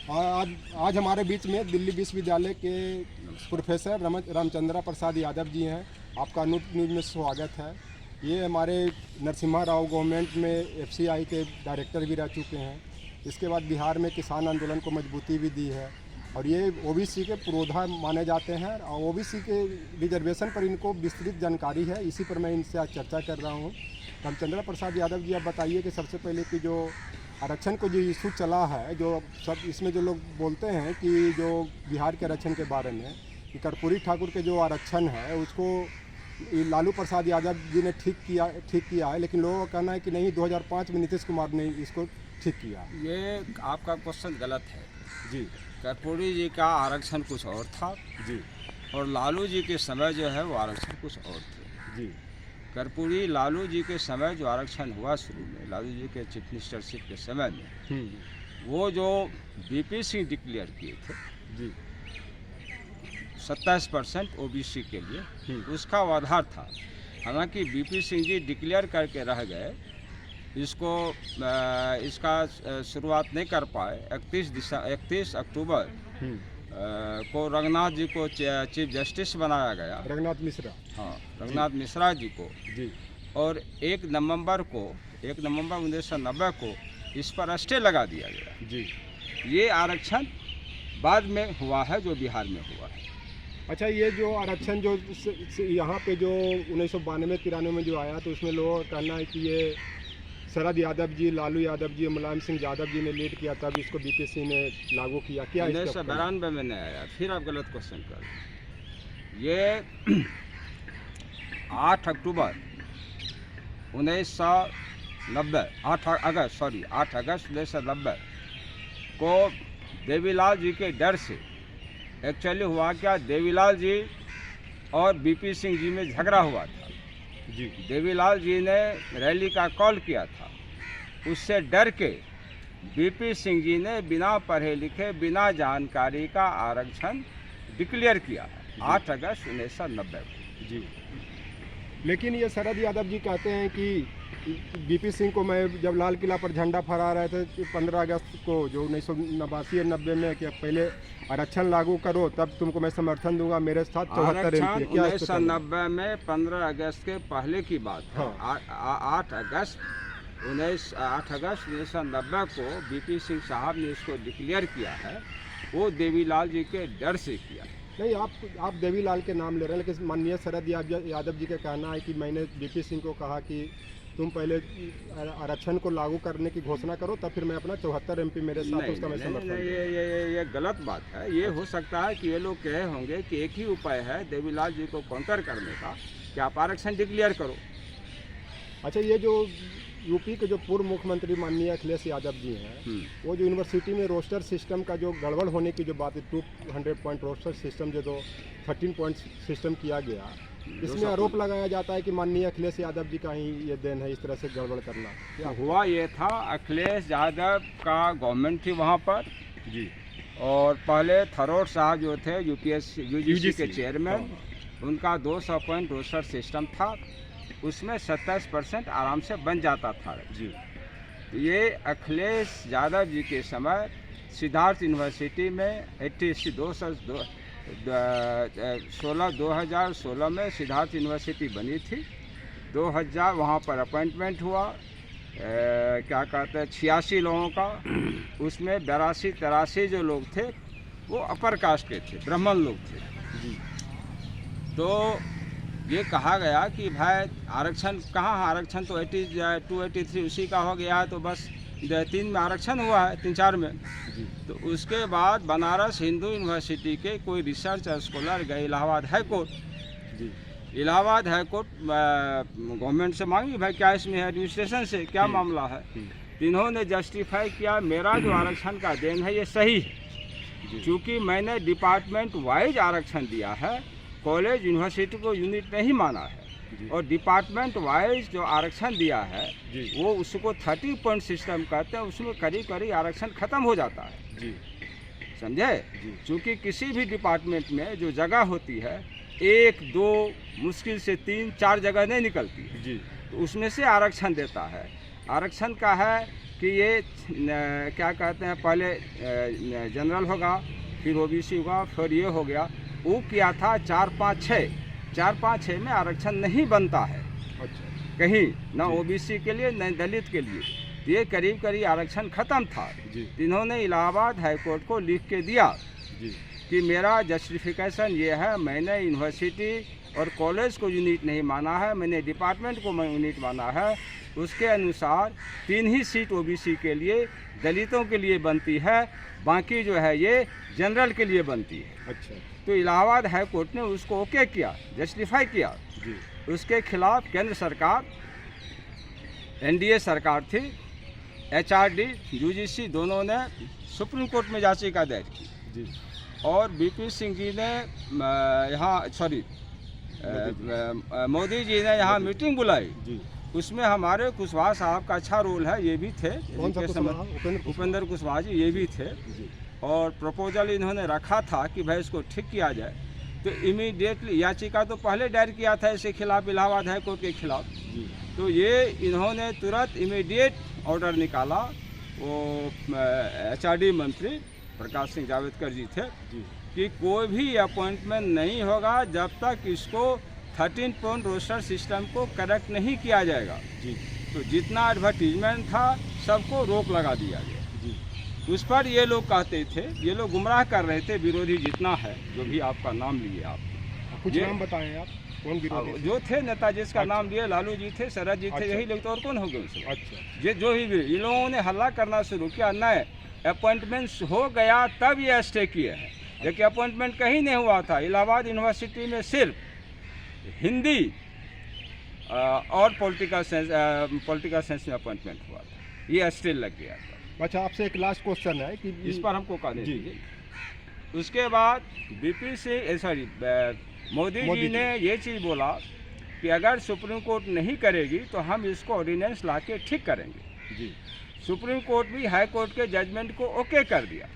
आज हमारे बीच में दिल्ली विश्वविद्यालय के प्रोफेसर रामचंद्रा प्रसाद यादव जी हैं। आपका न्यूज़ में स्वागत है। ये हमारे नरसिम्हा राव गवर्नमेंट में एफसीआई के डायरेक्टर भी रह चुके हैं। इसके बाद बिहार में किसान आंदोलन को मजबूती भी दी है और ये ओबीसी के पुरोधा माने जाते हैं और ओबीसी के रिजर्वेशन पर इनको विस्तृत जानकारी है। इसी पर मैं इनसे आज चर्चा कर रहा हूँ। रामचंद्रा प्रसाद यादव जी, आप बताइए कि सबसे पहले कि जो आरक्षण को जो इशू चला है, जो सब इसमें जो लोग बोलते हैं कि जो बिहार के आरक्षण के बारे में कि कर्पूरी ठाकुर के जो आरक्षण है उसको लालू प्रसाद यादव जी ने ठीक किया है, लेकिन लोगों का कहना है कि नहीं, 2005 में नीतीश कुमार ने इसको ठीक किया। ये आपका क्वेश्चन गलत है जी। कर्पूरी जी का आरक्षण कुछ और था जी। और लालू जी के समय जो है वो आरक्षण कुछ और थे। जी। कर्पूरी लालू जी के समय जो आरक्षण हुआ शुरू में, लालू जी के चीफ मिनिस्टरशिप के समय में, वो जो बीपी सिंह डिक्लेयर किए थे जी 27% ओबीसी के लिए, उसका वो आधार था। हालांकि बीपी सिंह जी डिक्लेयर करके रह गए, इसका शुरुआत नहीं कर पाए। 31 अक्टूबर को रंगनाथ जी को चीफ जस्टिस बनाया गया, रंगनाथ मिश्रा। हाँ, रंगनाथ मिश्रा जी को। जी। और 1 नवंबर 1990 को इस पर स्टे लगा दिया गया। जी। ये आरक्षण बाद में हुआ है, जो बिहार में हुआ है। अच्छा, ये जो आरक्षण जो यहाँ पे जो 1992-93 में जो आया, तो उसमें लोगों का कहना है कि ये शरद यादव जी, लालू यादव जी, मुलायम सिंह यादव जी ने लीड किया, तब इसको बीपी सिंह ने लागू किया। क्या 1992 में नहीं आया? फिर आप गलत क्वेश्चन कर रहे हैं। ये 8 अक्टूबर 1990, 8 अगस्त 1990 को देवीलाल जी के डर से, एक्चुअली हुआ क्या, देवीलाल जी और बीपी सिंह जी में झगड़ा हुआ था। जी। देवीलाल जी ने रैली का कॉल किया था, उससे डर के बीपी सिंह जी ने बिना पढ़े लिखे, बिना जानकारी का आरक्षण डिक्लेयर किया है 8 अगस्त 1990 को। जी। लेकिन ये शरद यादव जी कहते हैं कि बीपी सिंह को मैं जब लाल किला पर झंडा फहरा रहे थे 15 अगस्त को, जो 1989 में, कि पहले आरक्षण लागू करो तब तुमको मैं समर्थन दूंगा, मेरे साथ 74 MP। 1990 में 15 अगस्त के पहले की बात है। हाँ। 8 अगस्त 1990 को बीपी सिंह साहब ने इसको डिक्लेयर किया है। वो देवीलाल जी के डर से किया। नहीं, आप देवीलाल के नाम ले रहे हैं, लेकिन माननीय शरद यादव जी का कहना है कि मैंने बीपी सिंह को कहा कि तुम पहले आरक्षण को लागू करने की घोषणा करो, तब फिर मैं अपना 74 MP मेरे साथ, उसका मैं समर्थन। ये गलत बात है। ये हो सकता है कि ये लोग कहे होंगे कि एक ही उपाय है देवीलाल जी को काउंटर करने का, कि आप आरक्षण डिक्लेयर करो। अच्छा, ये जो यूपी के जो पूर्व मुख्यमंत्री माननीय अखिलेश यादव जी हैं, वो जो यूनिवर्सिटी में रोस्टर सिस्टम का जो गड़बड़ होने की जो बात है, 200 पॉइंट रोस्टर सिस्टम जो 13 पॉइंट सिस्टम किया गया, इसमें आरोप लगाया जाता है कि माननीय अखिलेश यादव जी का ही ये देन है इस तरह से गड़बड़ करना। क्या हुआ? ये था, अखिलेश यादव का गवर्नमेंट थी वहाँ पर जी, और पहले थरोट साहब जो थे यूजीसी के चेयरमैन, उनका 200 पॉइंट रोस्टर सिस्टम था, उसमें 27% आराम से बन जाता था जी। तो ये अखिलेश यादव जी के समय सिद्धार्थ यूनिवर्सिटी में 2016 में सिद्धार्थ यूनिवर्सिटी बनी थी। 2000 वहाँ पर अपॉइंटमेंट हुआ, क्या कहते हैं, 86 लोगों का। उसमें 82-83 जो लोग थे वो अपर कास्ट के थे, ब्राह्मण लोग थे जी। तो ये कहा गया कि भाई आरक्षण कहाँ, आरक्षण तो 283 उसी का हो गया है, तो बस 3 में आरक्षण हुआ है, 3-4 में। तो उसके बाद बनारस हिंदू यूनिवर्सिटी के कोई रिसर्च स्कॉलर गए इलाहाबाद हाई कोर्ट जी। इलाहाबाद हाई कोर्ट गवर्नमेंट से मांगी, भाई क्या इसमें है, एडमिनिस्ट्रेशन से क्या मामला है। इन्होंने जस्टिफाई किया, मेरा जो आरक्षण का देन है ये सही है, क्योंकि मैंने डिपार्टमेंट वाइज आरक्षण दिया है, कॉलेज यूनिवर्सिटी को यूनिट नहीं माना है। और डिपार्टमेंट वाइज जो आरक्षण दिया है वो उसको 30 पॉइंट सिस्टम कहते हैं, उसमें करीब करीब आरक्षण खत्म हो जाता है जी, समझे। क्योंकि किसी भी डिपार्टमेंट में जो जगह होती है 1, 2, मुश्किल से 3-4 जगह नहीं निकलती है जी, तो उसमें से आरक्षण देता है। आरक्षण का है कि ये क्या कहते हैं, पहले जनरल होगा, फिर ओबीसी होगा, फिर ये हो गया। वो किया था 4-5-6 में आरक्षण नहीं बनता है अच्छा कहीं, ना जी। ओबीसी के लिए न दलित के लिए। ये करीब करीब आरक्षण ख़त्म था। जी इन्होंने इलाहाबाद हाई कोर्ट को लिख के दिया जी कि मेरा जस्टिफिकेशन ये है, मैंने यूनिवर्सिटी और कॉलेज को यूनिट नहीं माना है, मैंने डिपार्टमेंट को मैं यूनिट माना है। उसके अनुसार 3 ही सीट ओबीसी के लिए, दलितों के लिए बनती है, बाकी जो है ये जनरल के लिए बनती है। अच्छा तो इलाहाबाद हाई कोर्ट ने उसको ओके किया, जस्टिफाई किया। जी उसके खिलाफ केंद्र सरकार, एनडीए सरकार थी, एचआरडी, यूजीसी दोनों ने सुप्रीम कोर्ट में याचिका दायर की। जी और बीपी सिंह जी ने यहाँ मोदी जी ने यहाँ मीटिंग बुलाई। जी उसमें हमारे कुशवाहा साहब का अच्छा रोल है, ये भी थे। कौन सा education कुशवाहा? मंत्री उपेंद्र कुशवाहा जी ये भी थे। जी और प्रपोजल इन्होंने रखा था कि भाई इसको ठीक किया जाए। तो इमीडिएटली याचिका तो पहले दायर किया था इसके खिलाफ, इलाहाबाद हाई कोर्ट के खिलाफ। जी तो ये इन्होंने तुरंत इमीडिएट ऑर्डर निकाला। वो एचआरडी मंत्री प्रकाश सिंह जावड़ेकर जी थे जी कि कोई भी अपॉइंटमेंट नहीं होगा जब तक इसको 13 पॉइंट रोस्टर सिस्टम को करेक्ट नहीं किया जाएगा। जी तो जितना एडवर्टीजमेंट था सबको रोक लगा दिया गया। जी उस पर ये लोग कहते थे, ये लोग गुमराह कर रहे थे, विरोधी जितना है, जो भी आपका नाम लिए आप, कुछ ये- नाम बताएं आप, कौन विरोधी थे? जो थे नेता जिसका अच्छा। नाम लिए, लालू जी थे, शरद जी थे, अच्छा। यही लोग तो और कौन हो गए उसमें। अच्छा ये जो ही इन लोगों ने हल्ला करना शुरू किया, नए अपॉइंटमेंट्स हो गया तब ये स्टे किए हैं। लेकिन अपॉइंटमेंट कहीं नहीं हुआ था। इलाहाबाद यूनिवर्सिटी में सिर्फ हिंदी और पॉलिटिकल साइंस में अपॉइंटमेंट हुआ था, ये स्टे लग गया था। अच्छा, आपसे एक लास्ट क्वेश्चन है कि इस पर हमको कहने जी। दीजिए। उसके बाद बीपी से मोदी मोदी जी जी। ने ये चीज़ बोला कि अगर सुप्रीम कोर्ट नहीं करेगी तो हम इसको ऑर्डिनेंस ला के ठीक करेंगे। जी सुप्रीम कोर्ट भी हाई कोर्ट के जजमेंट को ओके कर दिया।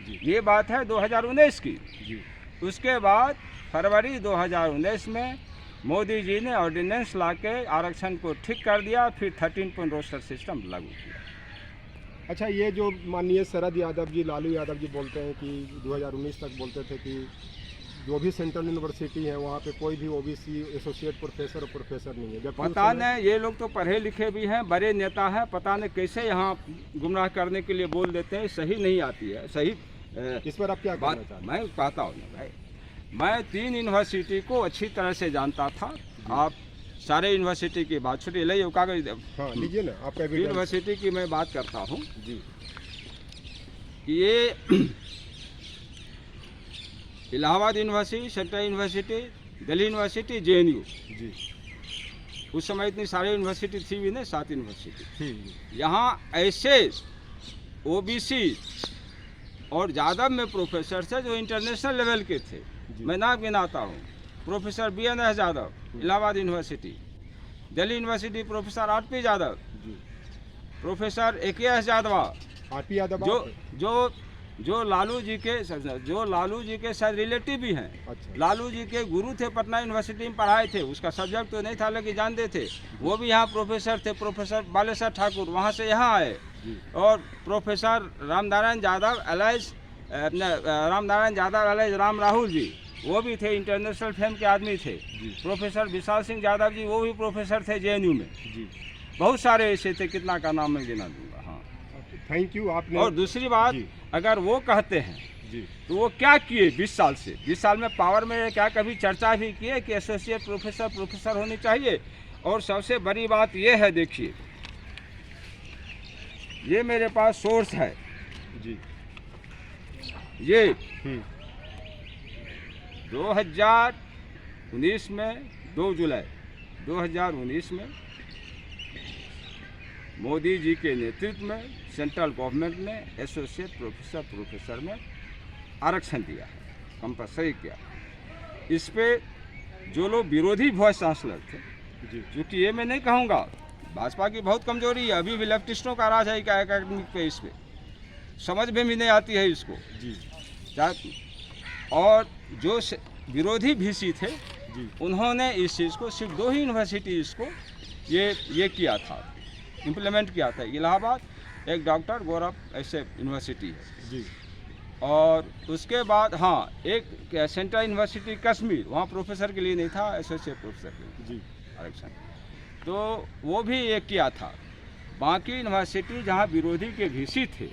जी ये बात है 2019 की। जी उसके बाद फरवरी 2019 में मोदी जी ने ऑर्डिनेंस ला के आरक्षण को ठीक कर दिया, फिर 13 पॉइंट रोस्टर सिस्टम लागू किया। अच्छा, ये जो माननीय शरद यादव जी, लालू यादव जी बोलते हैं कि 2019 तक बोलते थे कि जो भी सेंट्रल यूनिवर्सिटी है वहाँ पे कोई भी ओबीसी एसोसिएट प्रोफेसर और प्रोफेसर नहीं है। जबकि उस पता समय- नहीं, ये लोग तो पढ़े लिखे भी हैं, बड़े नेता हैं, पता नहीं कैसे यहाँ गुमराह करने के लिए बोल देते हैं, सही नहीं आती है सही इस पर आप क्या बात। कहना चाहते मैं कहता हूँ ना भाई, मैं 3 यूनिवर्सिटी को अच्छी तरह से जानता था। आप सारे यूनिवर्सिटी की बात छोड़िए, ले कागज हैं? हाँ, लीजिए ना आपका evidence। यूनिवर्सिटी की मैं बात करता हूँ जी कि ये Allahabad university, central university, Delhi university, JNU, जी उस समय इतनी सारी यूनिवर्सिटी थी भी नहीं, 7 यूनिवर्सिटी। जी यहाँ ऐसे ओबीसी और यादव में प्रोफेसर थे जो इंटरनेशनल लेवल के थे। जी। मैं नाम गिनाता हूँ, professor BNS Yadav Allahabad university, Delhi university professor RP Yadav, जी professor AKS Yadava, RP Yadav जो आप- जो जो लालू जी के शायद रिलेटिव भी हैं। अच्छा लालू जी के गुरु थे, पटना यूनिवर्सिटी में पढ़ाए थे, उसका सब्जेक्ट तो नहीं था लेकिन जानते थे। वो भी यहाँ प्रोफेसर थे, प्रोफेसर बालेश्वर ठाकुर, वहाँ से यहाँ आए। जी और प्रोफेसर रामनारायण यादव एलाइज राम राहुल जी, वो भी थे, इंटरनेशनल फेम के आदमी थे। जी प्रोफेसर विशाल सिंह यादव जी, वो भी प्रोफेसर थे जेएनयू में। जी बहुत सारे ऐसे थे, कितना का नाम मैं गिना दूंगा। हाँ, थैंक यू आपने। और दूसरी बात, जी। अगर वो कहते हैं जी तो वो क्या किए 20 साल से? 20 साल में पावर में क्या कभी चर्चा भी किए कि एसोसिएट प्रोफेसर होनी चाहिए? और सबसे बड़ी बात ये है, देखिए ये मेरे पास सोर्स है, जी ये हम्म 2019 में 2 जुलाई 2019 में मोदी जी के नेतृत्व में सेंट्रल गवर्नमेंट ने एसोसिएट प्रोफेसर में आरक्षण दिया है, कंपलसरी किया। इस पे जो लोग विरोधी वॉइस चांसलर थे, जी क्योंकि ये मैं नहीं कहूँगा, भाजपा की बहुत कमजोरी है, अभी भी लेफ्टिस्टों का राज है एकेडमिक पे, इस पे समझ में भी नहीं आती है इसको। जी और जो विरोधी VC थे, जी उन्होंने इस चीज़ को सिर्फ 2 ही यूनिवर्सिटी इसको ये किया था, इम्प्लीमेंट किया था, इलाहाबाद एक डॉक्टर गौरव ऐसे यूनिवर्सिटी है जी और उसके बाद हाँ एक सेंट्रल यूनिवर्सिटी कश्मीर, वहाँ प्रोफेसर के लिए नहीं था, एसोसिएट प्रोफेसर के लिए जी आरक्षण, तो वो भी एक किया था। बाकी यूनिवर्सिटी जहाँ विरोधी के वीसी थे,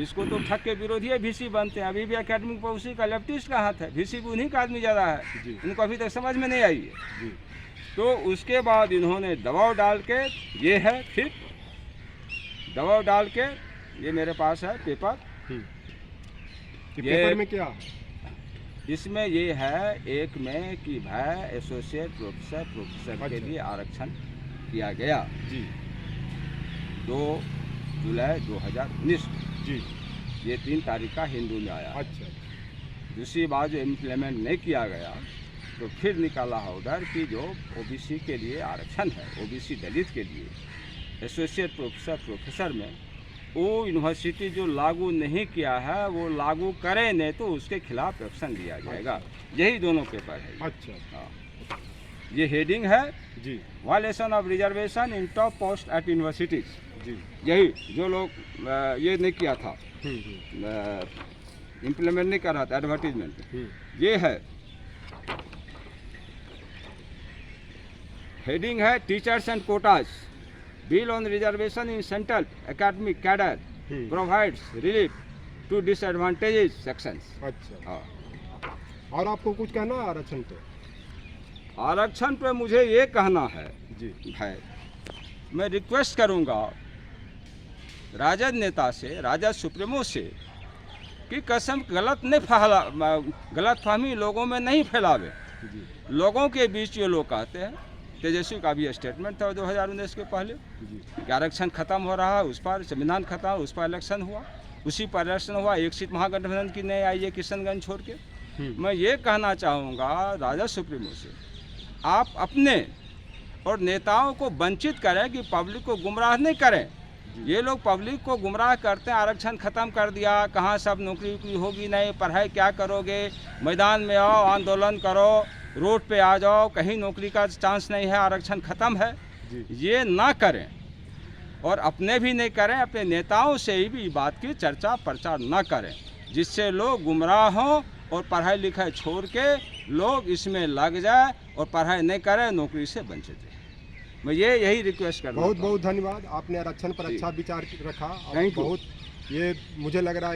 इसको तो ठग के विरोधी है वीसी बनते हैं, अभी भी एकेडमिक पर उसी का लेफ्टिस्ट का हाथ है, वीसी भी उन्हीं का आदमी ज़्यादा है, जी। इनको अभी तक समझ में नहीं आई है। जी तो उसके बाद इन्होंने दबाव डाल के, ये है फिर दबाव डाल के, ये मेरे पास है पेपर, कि ये- पेपर में क्या? इसमें ये है एक में कि भाई एसोसिएट प्रोफेसर के अच्छा। लिए आरक्षण किया गया जी 2 जुलाई 2019 को। जी ये 3 तारीख का हिंदू में आया। अच्छा दूसरी बात जो इम्प्लीमेंट नहीं किया गया तो फिर निकाला ऑर्डर कि जो ओबीसी के लिए आरक्षण है, ओबीसी दलित के लिए एसोसिएट प्रोफेसर में वो यूनिवर्सिटी जो लागू नहीं किया है वो लागू करे, नहीं तो उसके खिलाफ एक्शन लिया जाएगा। यही दोनों पेपर है। अच्छा हाँ। ये हेडिंग है जी violation of reservation in top post at universities. जी यही जो लोग ये नहीं किया था, हम्म इम्प्लीमेंट नहीं कर रहा था एडवर्टीजमेंट, हम्म ये है हेडिंग है teachers and quotas bill on reservation in central academic cadre provides relief to disadvantages sections. अच्छा हाँ, और आपको कुछ कहना है आरक्षण पे? आरक्षण पे मुझे ये कहना है जी है, मैं रिक्वेस्ट करूंगा राजद नेता से, राजद सुप्रीमो से कि कसम गलत नहीं फैला, गलत फहमी लोगों में नहीं फैलावे। जी लोगों के बीच ये लोग कहते हैं, तेजस्वी का भी स्टेटमेंट था 2019 के पहले जी कि आरक्षण खत्म हो रहा है, उस पर संविधान खत्म, उस पर इलेक्शन हुआ, उसी पर इलेक्शन हुआ, एक सीट महागठबंधन की नहीं आई है किशनगंज छोड़ के। मैं ये कहना चाहूँगा राजद सुप्रीमो से, आप अपने और नेताओं को वंचित करें कि पब्लिक को गुमराह नहीं करें। ये लोग पब्लिक को गुमराह करते हैं, आरक्षण ख़त्म कर दिया, कहाँ सब नौकरी होगी नहीं, पढ़ाई क्या करोगे, मैदान में आओ, आंदोलन करो, रोड पे आ जाओ, कहीं नौकरी का चांस नहीं है, आरक्षण ख़त्म है। जी ये ना करें और अपने भी नहीं करें, अपने नेताओं से ही भी बात की चर्चा प्रचार ना करें, जिससे लोग गुमराह हों और पढ़ाई लिखाई छोड़ के लोग इसमें लग जाए और पढ़ाई नहीं करें, नौकरी से वंचित रहे। मैं यही रिक्वेस्ट करना बहुत चाहता हूं। बहुत धन्यवाद, आपने आरक्षण पर जी। अच्छा विचार रखा और Thank you. बहुत ये मुझे लग रहा है